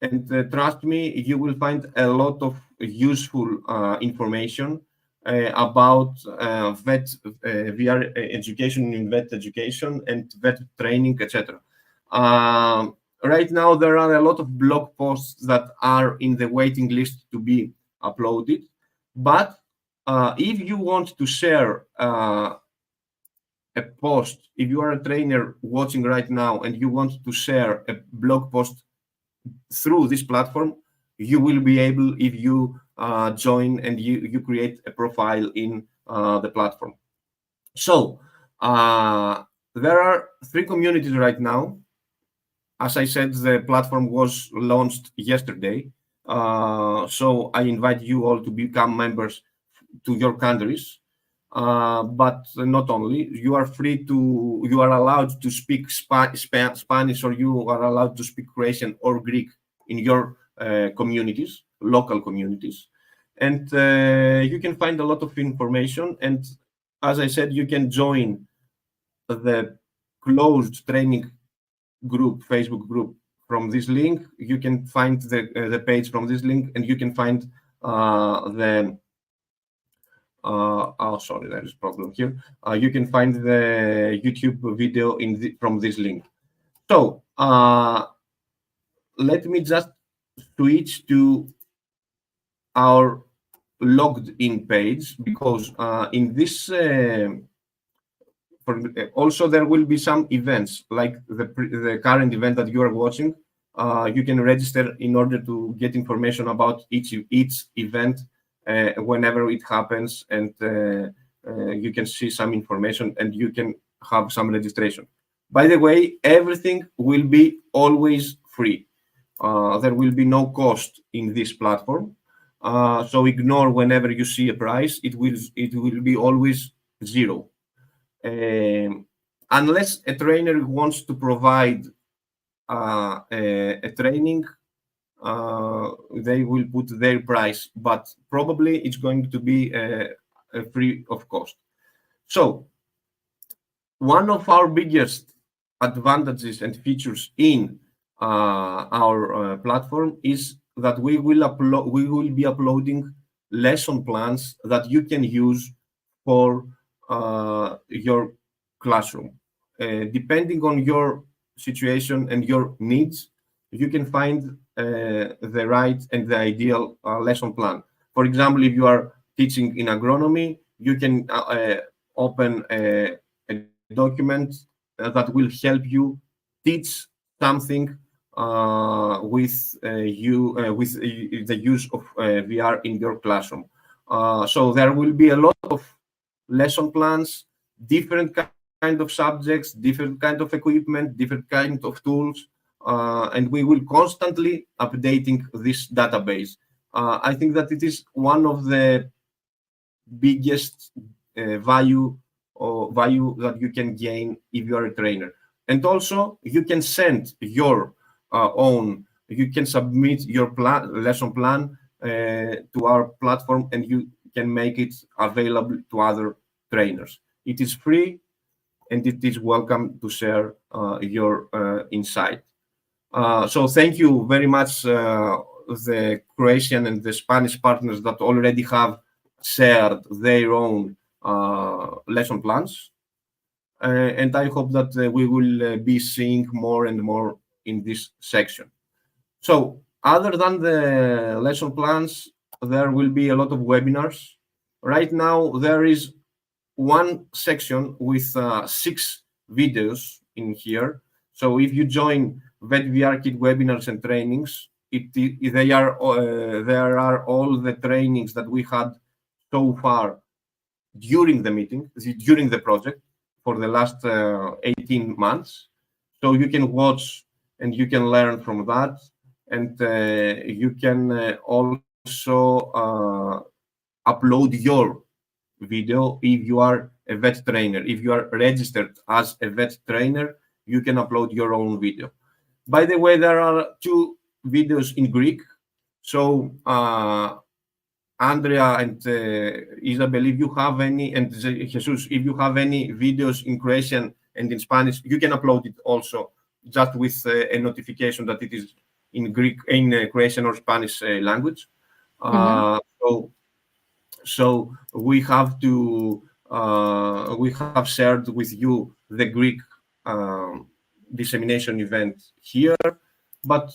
and trust me, you will find a lot of useful information about vet VR education in vet education and vet training, etc. Right now, there are a lot of blog posts that are in the waiting list to be uploaded. But if you want to share a post, if you are a trainer watching right now and you want to share a blog post through this platform, you will be able if you join and you create a profile in the platform. So there are 3 communities right now. As I said, the platform was launched yesterday. So I invite you all to become members to your countries. But not only, you are allowed to speak Spanish, or you are allowed to speak Croatian or Greek in your communities, local communities. And you can find a lot of information. And as I said, you can join the closed training group, Facebook group, from this link. You can find the page from this link, and you can find sorry, there is a problem here. You can find the YouTube video from this link. So let me just switch to our logged in page, because in this also there will be some events like the current event that you are watching. You can register in order to get information about each event whenever it happens, and you can see some information and you can have some registration. By the way, everything will be always free. There will be no cost in this platform. So ignore whenever you see a price. It will be always zero. Unless a trainer wants to provide a training they will put their price, but probably it's going to be free of cost. So one of our biggest advantages and features in our platform is that we will be uploading lesson plans that you can use for your classroom. Depending on your situation and your needs, you can find the right and the ideal lesson plan. For example, if you are teaching in agronomy, you can open a document that will help you teach something with the use of VR in your classroom. So there will be a lot of lesson plans, different kind of subjects, different kind of equipment, different kind of tools, and we will constantly updating this database. I think that it is one of the biggest value that you can gain if you are a trainer. And also you can send your you can submit your lesson plan to our platform, and you can make it available to other trainers. It is free, and it is welcome to share your insight. So thank you very much, the Croatian and the Spanish partners that already have shared their own lesson plans. And I hope that we will be seeing more and more in this section. So other than the lesson plans, there will be a lot of webinars. Right now, there is one section with 6 videos in here. So if you join VETVR Kit webinars and trainings, there are all the trainings that we had so far during the meeting, during the project for the last 18 months. So you can watch and you can learn from that. And you can also upload your video if you are a vet trainer. If you are registered as a vet trainer, you can upload your own video. By the way, there are 2 videos in Greek. So Andrea and Isabel, if you have any, and Jesus, if you have any videos in Croatian and in Spanish, you can upload it also, just with a notification that it is in Greek, in Croatian or Spanish language. So we have shared with you the Greek dissemination event here, but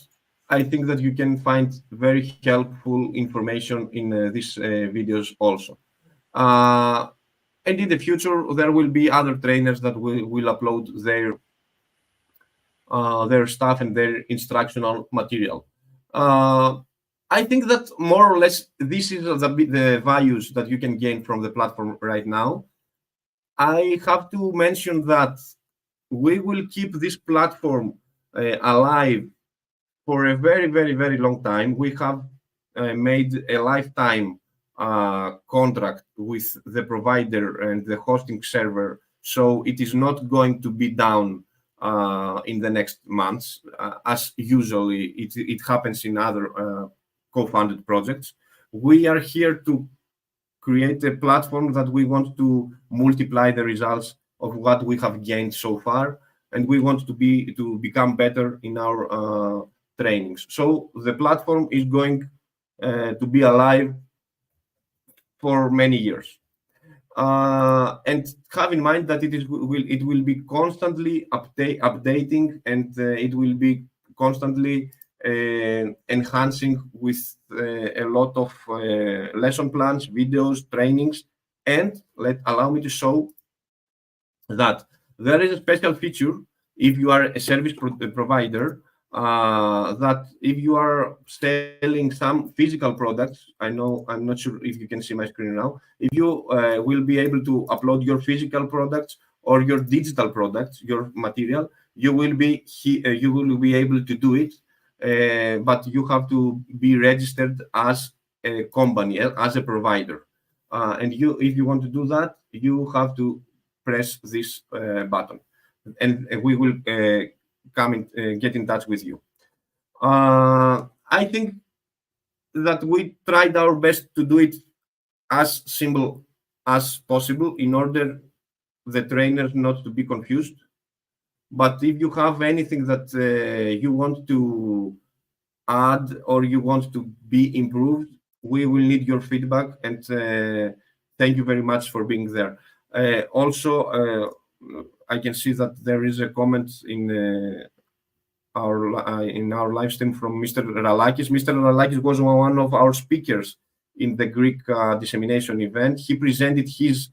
I think that you can find very helpful information in these videos also. And in the future, there will be other trainers that will upload their stuff and their instructional material. I think that more or less this is the values that you can gain from the platform right now. I have to mention that we will keep this platform alive for a very, very, very long time. We have made a lifetime contract with the provider and the hosting server, so it is not going to be down in the next months, as usually it happens in other co-funded projects. We are here to create a platform that we want to multiply the results of what we have gained so far, and we want to become better in our trainings. So the platform is going to be alive for many years. And have in mind that it will be constantly updating, and it will be constantly enhancing with a lot of lesson plans, videos, trainings. And allow me to show that there is a special feature if you are a service provider, that if you are selling some physical products, I'm not sure if you can see my screen now, if you will be able to upload your physical products or your digital products, your material, you will be able to do it, but you have to be registered as a company, as a provider. And if you want to do that, you have to press this button, and we will come and get in touch with you. I think that we tried our best to do it as simple as possible in order the trainers not to be confused. But if you have anything that you want to add or you want to be improved, we will need your feedback, and thank you very much for being there. Also, I can see that there is a comment in our live stream from Mr. Ralakis. Mr. Ralakis was one of our speakers in the Greek dissemination event. He presented his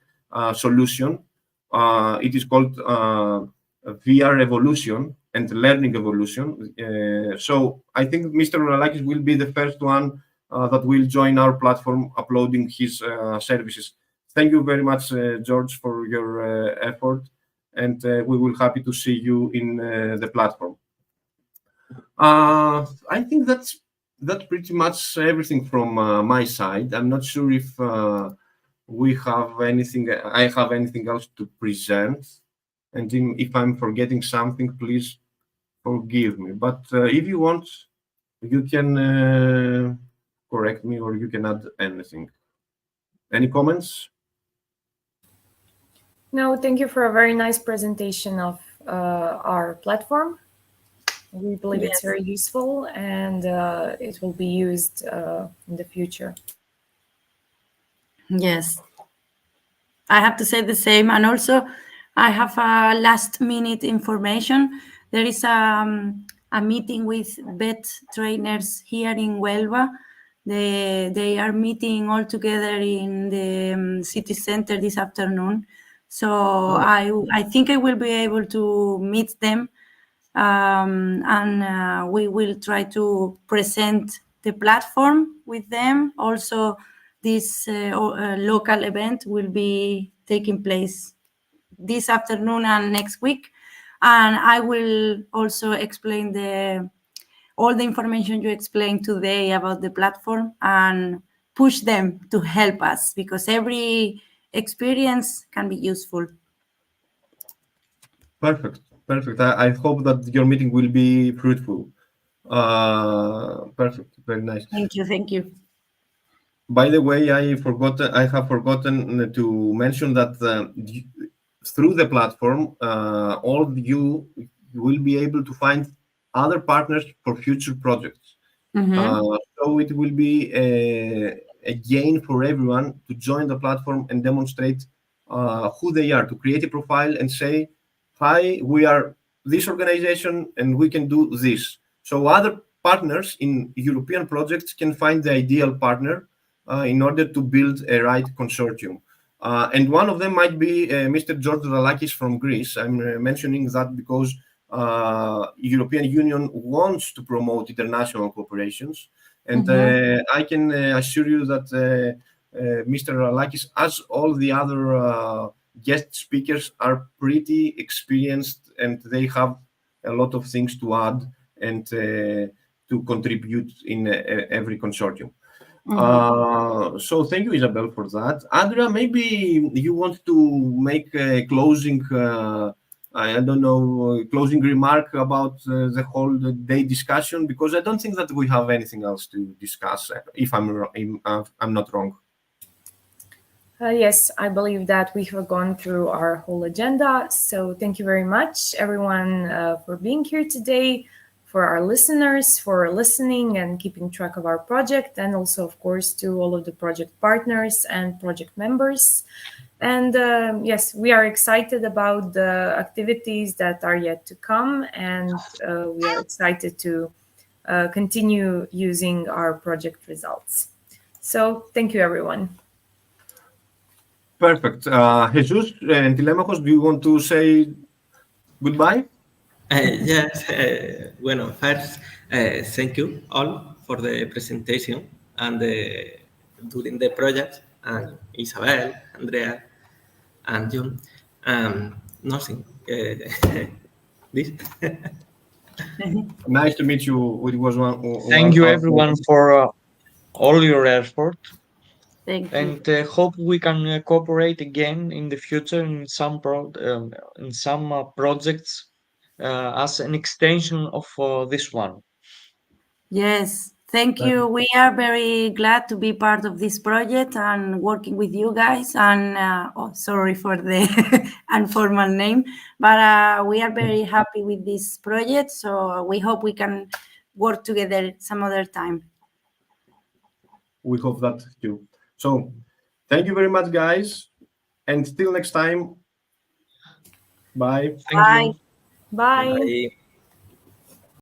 solution. It is called VR evolution and learning evolution. So I think Mr. Ralakis will be the first one that will join our platform uploading his services. Thank you very much, George, for your effort, and we will happy to see you in the platform. I think that's pretty much everything from my side. I'm not sure if we have anything. I have anything else to present, and if I'm forgetting something, please forgive me. But if you want, you can correct me or you can add anything. Any comments? No, thank you for a very nice presentation of our platform. We believe it's very useful, and it will be used in the future. Yes, I have to say the same. And also, I have a last minute information. There is a meeting with vet trainers here in Huelva. They are meeting all together in the city center this afternoon. So I think I will be able to meet them, and we will try to present the platform with them. Also, this local event will be taking place this afternoon and next week, and I will also explain all the information you explained today about the platform and push them to help us, because every experience can be useful. Perfect. I hope that your meeting will be fruitful. Perfect. Very nice. Thank you. By the way, I have forgotten to mention that through the platform, all of you will be able to find other partners for future projects. So it will be a gain for everyone to join the platform and demonstrate who they are, to create a profile and say, hi, we are this organization and we can do this. So other partners in European projects can find the ideal partner in order to build a right consortium. And one of them might be Mr. George Ralakis from Greece. I'm mentioning that because European Union wants to promote international cooperations. And I can assure you that Mr. Ralakis, as all the other guest speakers, are pretty experienced, and they have a lot of things to add and to contribute in every consortium. So thank you, Isabel, for that. Andrea, maybe you want to make a closing, I don't know, closing remark about the whole day discussion, because I don't think that we have anything else to discuss, if I'm not wrong. Yes, I believe that we have gone through our whole agenda. So thank you very much, everyone, for being here today, for our listeners, for listening and keeping track of our project, and also, of course, to all of the project partners and project members. And yes, we are excited about the activities that are yet to come, and we are excited to continue using our project results. So thank you, everyone. Perfect. Jesus and Telemachos, do you want to say goodbye? Yes. Bueno, first, thank you all for the presentation and during the project, and Isabel, Andrea, and John. Nothing. This. Nice to meet you. It was Thank you, everyone, for all your effort. Thank you. And hope we can cooperate again in the future in some projects as an extension of this one. Yes, Thank you. We are very glad to be part of this project and working with you guys. And sorry for the informal name, but we are very happy with this project. So we hope we can work together some other time. We hope that too. So thank you very much, guys. And till next time. Bye. Thank you. Bye. Bye.